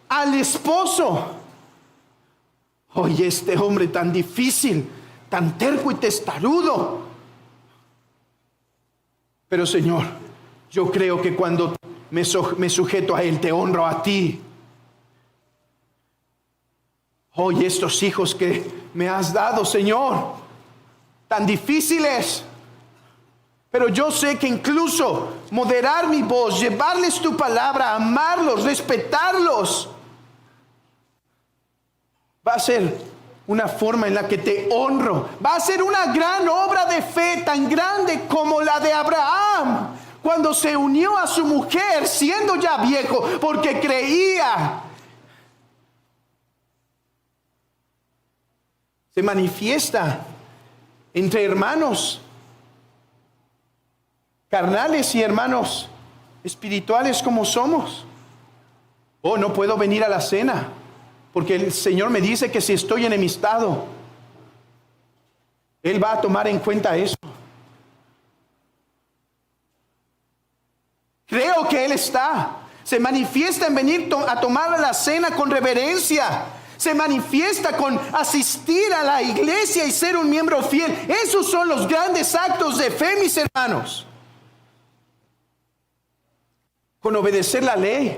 al esposo. Oye, este hombre tan difícil, tan terco y testarudo. Pero Señor, yo creo que cuando me sujeto a Él, te honro a ti. Oye, estos hijos que me has dado, Señor, tan difíciles. Pero yo sé que incluso moderar mi voz, llevarles tu palabra, amarlos, respetarlos, va a ser una forma en la que te honro. Va a ser una gran obra de fe, tan grande como la de Abraham, cuando se unió a su mujer siendo ya viejo, porque creía. Se manifiesta entre hermanos carnales y hermanos espirituales como somos. Oh, no puedo venir a la cena porque el Señor me dice que si estoy enemistado, Él va a tomar en cuenta eso. Creo que Él está. Se manifiesta en venir a tomar la cena con reverencia. Se manifiesta con asistir a la iglesia y ser un miembro fiel. Esos son los grandes actos de fe, mis hermanos. Con obedecer la ley,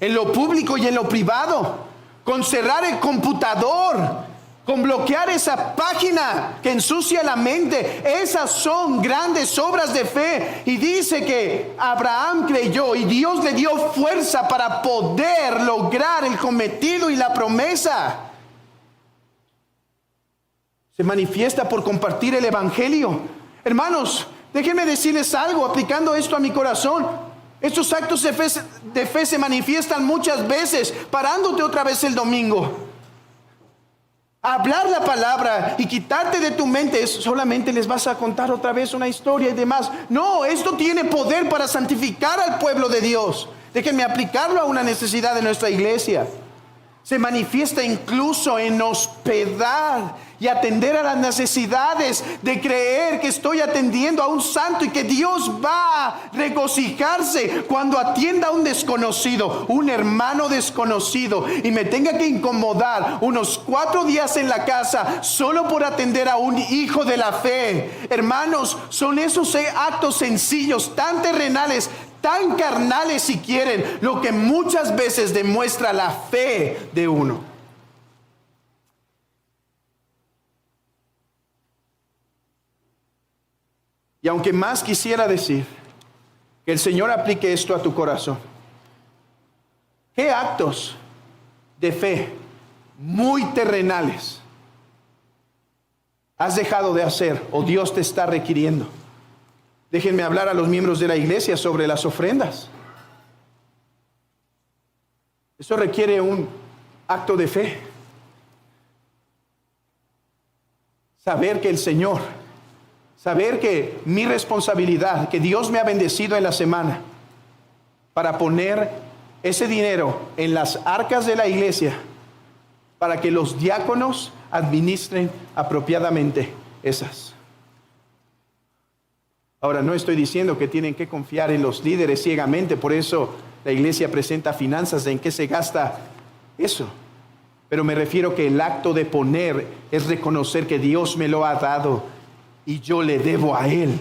en lo público y en lo privado, con cerrar el computador, con bloquear esa página que ensucia la mente. Esas son grandes obras de fe. Y dice que Abraham creyó y Dios le dio fuerza para poder lograr el cometido y la promesa. Se manifiesta por compartir el evangelio. Hermanos, déjenme decirles algo aplicando esto a mi corazón. Estos actos de fe se manifiestan muchas veces parándote otra vez el domingo. Hablar la palabra y quitarte de tu mente solamente les vas a contar otra vez una historia y demás. No, esto tiene poder para santificar al pueblo de Dios. Déjenme aplicarlo a una necesidad de nuestra iglesia. Se manifiesta incluso en hospedar y atender a las necesidades, de creer que estoy atendiendo a un santo y que Dios va a regocijarse cuando atienda a un desconocido, un hermano desconocido, y me tenga que incomodar unos 4 días en la casa solo por atender a un hijo de la fe. Hermanos, son esos actos sencillos, tan terrenales, tan carnales si quieren, lo que muchas veces demuestra la fe de uno. Y aunque más quisiera decir que el Señor aplique esto a tu corazón, ¿qué actos de fe muy terrenales has dejado de hacer o Dios te está requiriendo? Déjenme hablar a los miembros de la iglesia sobre las ofrendas. Eso requiere un acto de fe. Saber que el Señor, saber que mi responsabilidad, que Dios me ha bendecido en la semana para poner ese dinero en las arcas de la iglesia para que los diáconos administren apropiadamente esas. Ahora, no estoy diciendo que tienen que confiar en los líderes ciegamente, por eso la iglesia presenta finanzas de en qué se gasta eso. Pero me refiero que el acto de poner es reconocer que Dios me lo ha dado y yo le debo a Él.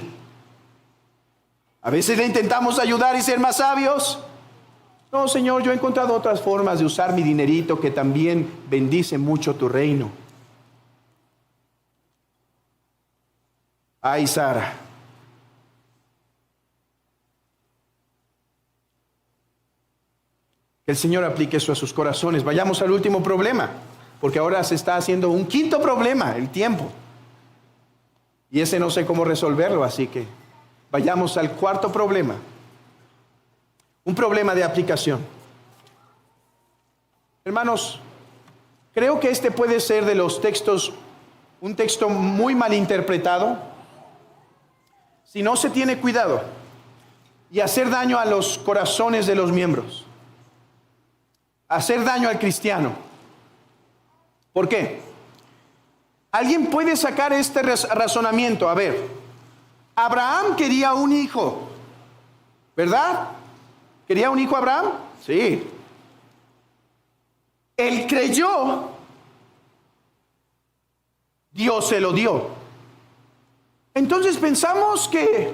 A veces le intentamos ayudar y ser más sabios. No, Señor, yo he encontrado otras formas de usar mi dinerito que también bendice mucho tu reino. Ay, Sara. Que el Señor aplique eso a sus corazones. Vayamos al último problema, porque ahora se está haciendo un quinto problema, el tiempo. Y ese no sé cómo resolverlo, así que vayamos al cuarto problema. Un problema de aplicación. Hermanos, creo que este puede ser de los textos, un texto muy mal interpretado, si no se tiene cuidado, y hacer daño a los corazones de los miembros. Hacer daño al cristiano. ¿Por qué? Alguien puede sacar este razonamiento. A ver, Abraham quería un hijo, ¿verdad? ¿Quería un hijo Abraham? Sí. Él creyó, Dios se lo dio. Entonces pensamos que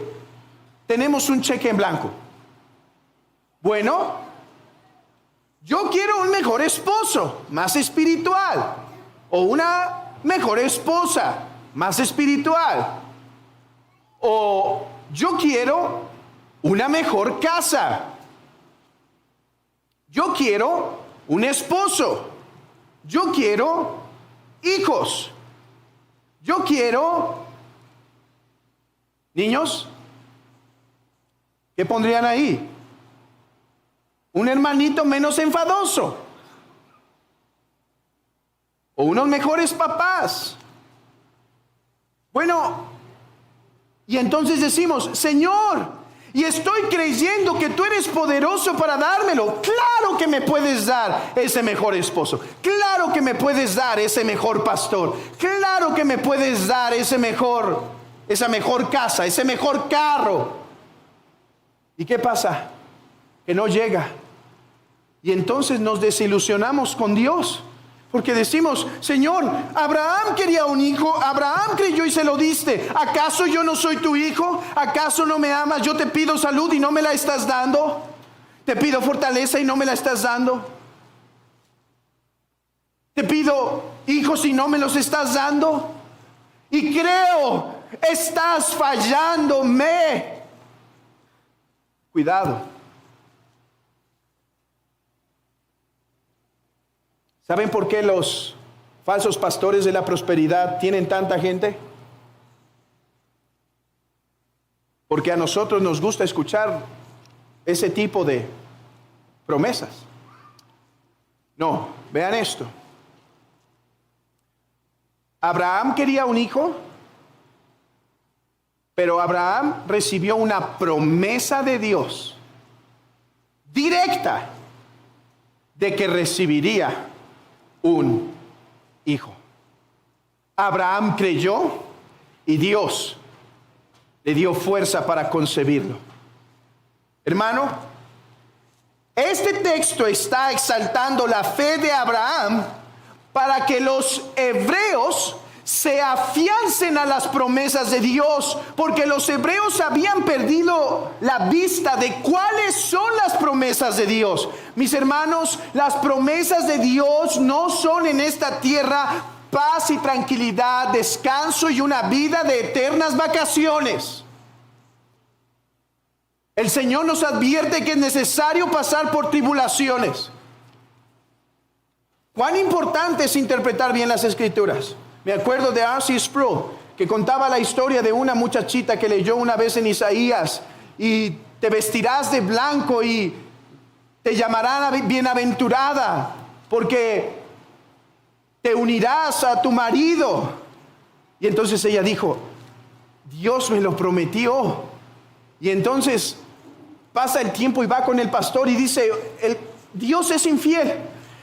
tenemos un cheque en blanco. Bueno, yo quiero un mejor esposo, más espiritual, o una mejor esposa, más espiritual, o yo quiero una mejor casa, yo quiero un esposo, yo quiero hijos, yo quiero niños. ¿Qué pondrían ahí? Un hermanito menos enfadoso, o unos mejores papás. Bueno, y entonces decimos, Señor, y estoy creyendo que tú eres poderoso para dármelo. Claro que me puedes dar ese mejor esposo, claro que me puedes dar ese mejor pastor, claro que me puedes dar esa mejor casa, ese mejor carro. ¿Y qué pasa? Que no llega. Y entonces nos desilusionamos con Dios, porque decimos, Señor, Abraham quería un hijo, Abraham creyó y se lo diste. ¿Acaso yo no soy tu hijo? ¿Acaso no me amas? Yo te pido salud y no me la estás dando. Te pido fortaleza y no me la estás dando. Te pido hijos y no me los estás dando. Y creo, estás fallándome. Cuidado. ¿Saben por qué los falsos pastores de la prosperidad tienen tanta gente? Porque a nosotros nos gusta escuchar ese tipo de promesas. No, vean esto. Abraham quería un hijo, pero Abraham recibió una promesa de Dios directa de que recibiría un hijo. Abraham creyó y Dios le dio fuerza para concebirlo. Hermano, este texto está exaltando la fe de Abraham para que los hebreos se afiancen a las promesas de Dios, porque los hebreos habían perdido la vista de cuáles son las promesas de Dios. Mis hermanos, las promesas de Dios no son en esta tierra paz y tranquilidad, descanso y una vida de eternas vacaciones. El Señor nos advierte que es necesario pasar por tribulaciones. ¿Cuán importante es interpretar bien las Escrituras? Me acuerdo de R.C. Sproul, que contaba la historia de una muchachita que leyó una vez en Isaías, y te vestirás de blanco y te llamarán bienaventurada, porque te unirás a tu marido. Y entonces ella dijo, Dios me lo prometió. Y entonces pasa el tiempo y va con el pastor y dice, Dios es infiel.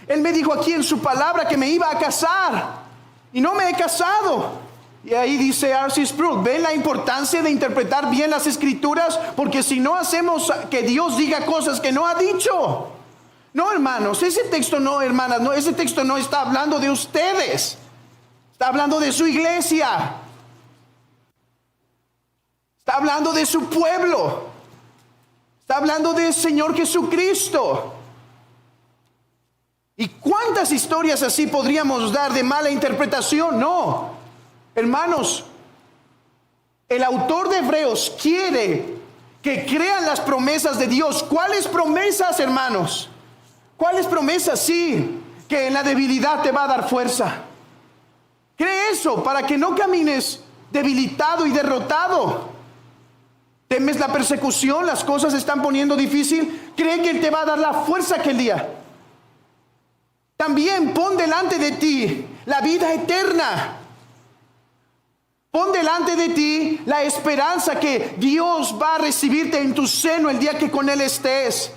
Él me dijo aquí en su palabra que me iba a casar y no me he casado. Y ahí dice R.C. Sproul, ¿ven la importancia de interpretar bien las Escrituras? Porque si no hacemos que Dios diga cosas que no ha dicho, No, hermanos, ese texto no, hermanas, no, ese texto no está hablando de ustedes. Está hablando de su iglesia. Está hablando de su pueblo. Está hablando del Señor Jesucristo. ¿Y cuántas historias así podríamos dar de mala interpretación? No, hermanos, el autor de Hebreos quiere que crean las promesas de Dios. ¿Cuáles promesas, hermanos? ¿Cuáles promesas? Sí, que en la debilidad te va a dar fuerza. Cree eso para que no camines debilitado y derrotado. ¿Temes la persecución? ¿Las cosas se están poniendo difícil? Cree que Él te va a dar la fuerza aquel día. También pon delante de ti la vida eterna. Pon delante de ti la esperanza que Dios va a recibirte en tu seno el día que con Él estés.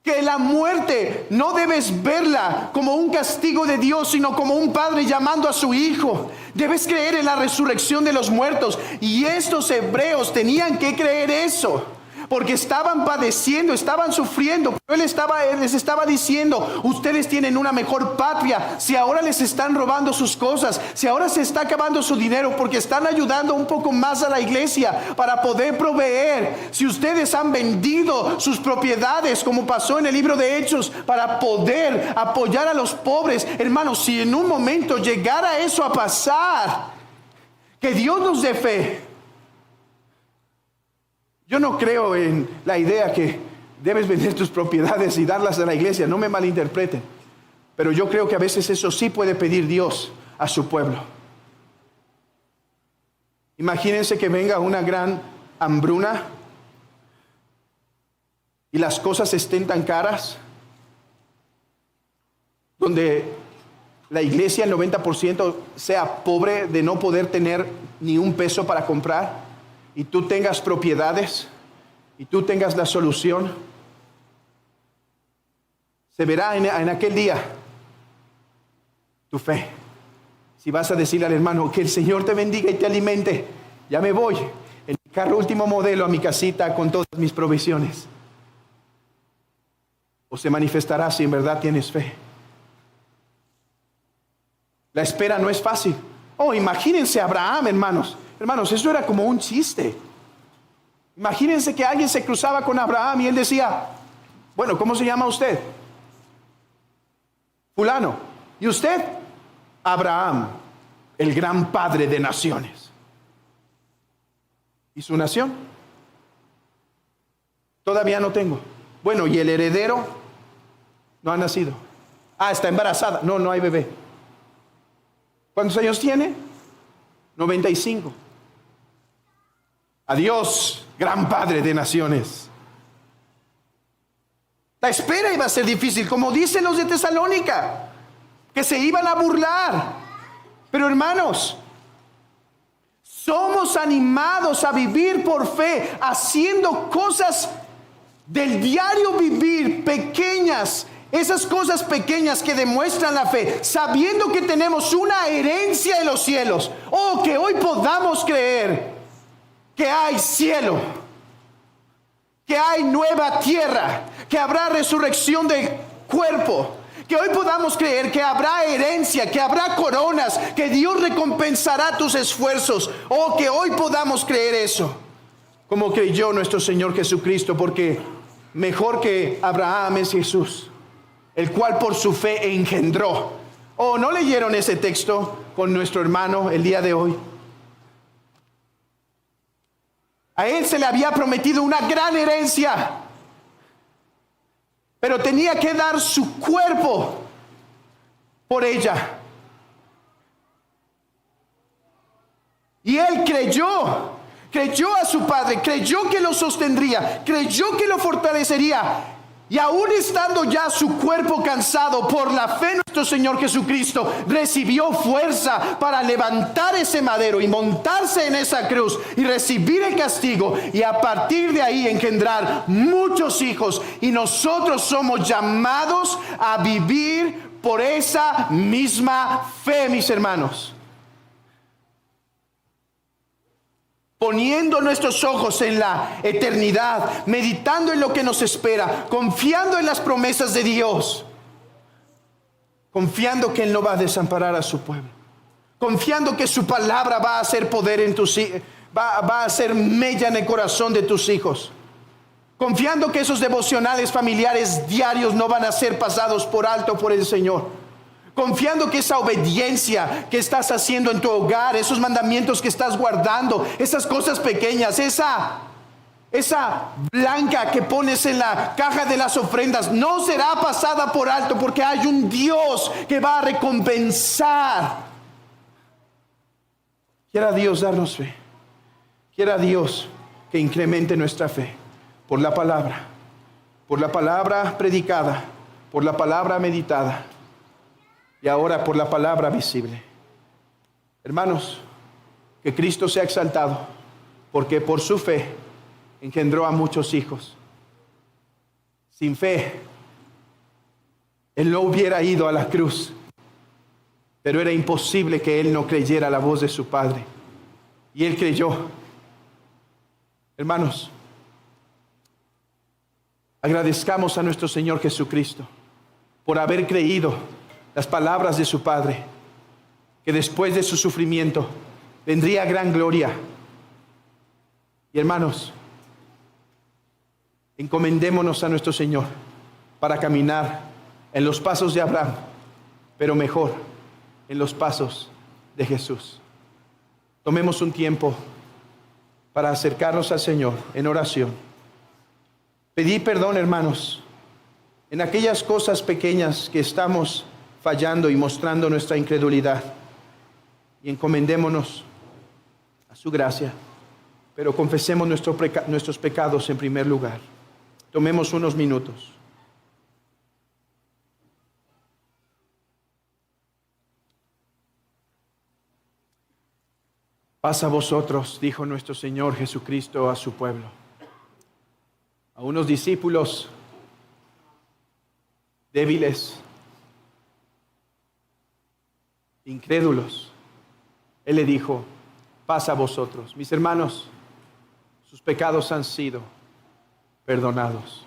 Que la muerte no debes verla como un castigo de Dios, sino como un padre llamando a su hijo. Debes creer en la resurrección de los muertos. Y estos hebreos tenían que creer eso, porque estaban padeciendo, estaban sufriendo. Pero Él les estaba diciendo: ustedes tienen una mejor patria. Si ahora les están robando sus cosas, si ahora se está acabando su dinero porque están ayudando un poco más a la iglesia para poder proveer, si ustedes han vendido sus propiedades, como pasó en el libro de Hechos, para poder apoyar a los pobres, hermanos, si en un momento llegara eso a pasar, que Dios nos dé fe. Yo no creo en la idea que debes vender tus propiedades y darlas a la iglesia, no me malinterpreten. Pero yo creo que a veces eso sí puede pedir Dios a su pueblo. Imagínense que venga una gran hambruna y las cosas estén tan caras, donde la iglesia, el 90%, sea pobre de no poder tener ni un peso para comprar. Y tú tengas propiedades y tú tengas la solución. Se verá en aquel día tu fe. Si vas a decirle al hermano: que el Señor te bendiga y te alimente, ya me voy en mi carro último modelo a mi casita con todas mis provisiones. O se manifestará si en verdad tienes fe. La espera no es fácil. Oh, imagínense a Abraham, hermanos. Hermanos, eso era como un chiste. Imagínense que alguien se cruzaba con Abraham y él decía: bueno, ¿cómo se llama usted? Fulano. ¿Y usted? Abraham, el gran padre de naciones. ¿Y su nación? Todavía no tengo. Bueno, ¿y el heredero? No ha nacido. Ah, está embarazada. No, no hay bebé. ¿Cuántos años tiene? 95. Adiós, gran padre de naciones. La espera iba a ser difícil, como dicen los de Tesalónica, que se iban a burlar. Pero hermanos, somos animados a vivir por fe, haciendo cosas del diario vivir, pequeñas, esas cosas pequeñas que demuestran la fe, sabiendo que tenemos una herencia en los cielos. Oh, que hoy podamos creer que hay cielo, que hay nueva tierra, que habrá resurrección del cuerpo, que hoy podamos creer que habrá herencia, que habrá coronas, que Dios recompensará tus esfuerzos. Oh, que hoy podamos creer eso, como creyó nuestro Señor Jesucristo, porque mejor que Abraham es Jesús, el cual por su fe engendró. Oh, ¿no leyeron ese texto con nuestro hermano el día de hoy? A él se le había prometido una gran herencia, pero tenía que dar su cuerpo por ella. Y él creyó a su padre, creyó que lo sostendría, creyó que lo fortalecería. Y aún estando ya su cuerpo cansado, por la fe en nuestro Señor Jesucristo, recibió fuerza para levantar ese madero y montarse en esa cruz y recibir el castigo, y a partir de ahí engendrar muchos hijos. Y nosotros somos llamados a vivir por esa misma fe, mis hermanos. poniendo nuestros ojos en la eternidad, meditando en lo que nos espera, confiando en las promesas de Dios, confiando que Él no va a desamparar a su pueblo, confiando que su palabra va a hacer poder en tus hijos, va a hacer mella en el corazón de tus hijos, confiando que esos devocionales familiares diarios no van a ser pasados por alto por el Señor, confiando que esa obediencia que estás haciendo en tu hogar, esos mandamientos que estás guardando, esas cosas pequeñas, esa blanca que pones en la caja de las ofrendas, no será pasada por alto, porque hay un Dios que va a recompensar. Quiera Dios darnos fe. Quiera Dios que incremente nuestra fe por la palabra predicada, por la palabra meditada y ahora por la palabra visible. Hermanos, que Cristo sea exaltado, porque por su fe engendró a muchos hijos. Sin fe, Él no hubiera ido a la cruz, pero era imposible que Él no creyera la voz de su Padre. Y Él creyó. Hermanos, agradezcamos a nuestro Señor Jesucristo por haber creído las palabras de su Padre, que después de su sufrimiento vendría gran gloria. Y hermanos, encomendémonos a nuestro Señor para caminar en los pasos de Abraham, pero mejor en los pasos de Jesús. Tomemos un tiempo para acercarnos al Señor en oración. Pedí perdón, hermanos, en aquellas cosas pequeñas que estamos fallando y mostrando nuestra incredulidad, y encomendémonos a su gracia, pero confesemos nuestros pecados en primer lugar. Tomemos unos minutos. Paz a vosotros, dijo nuestro Señor Jesucristo a su pueblo. A unos discípulos débiles, incrédulos, Él le dijo: paz a vosotros. Mis hermanos, sus pecados han sido perdonados.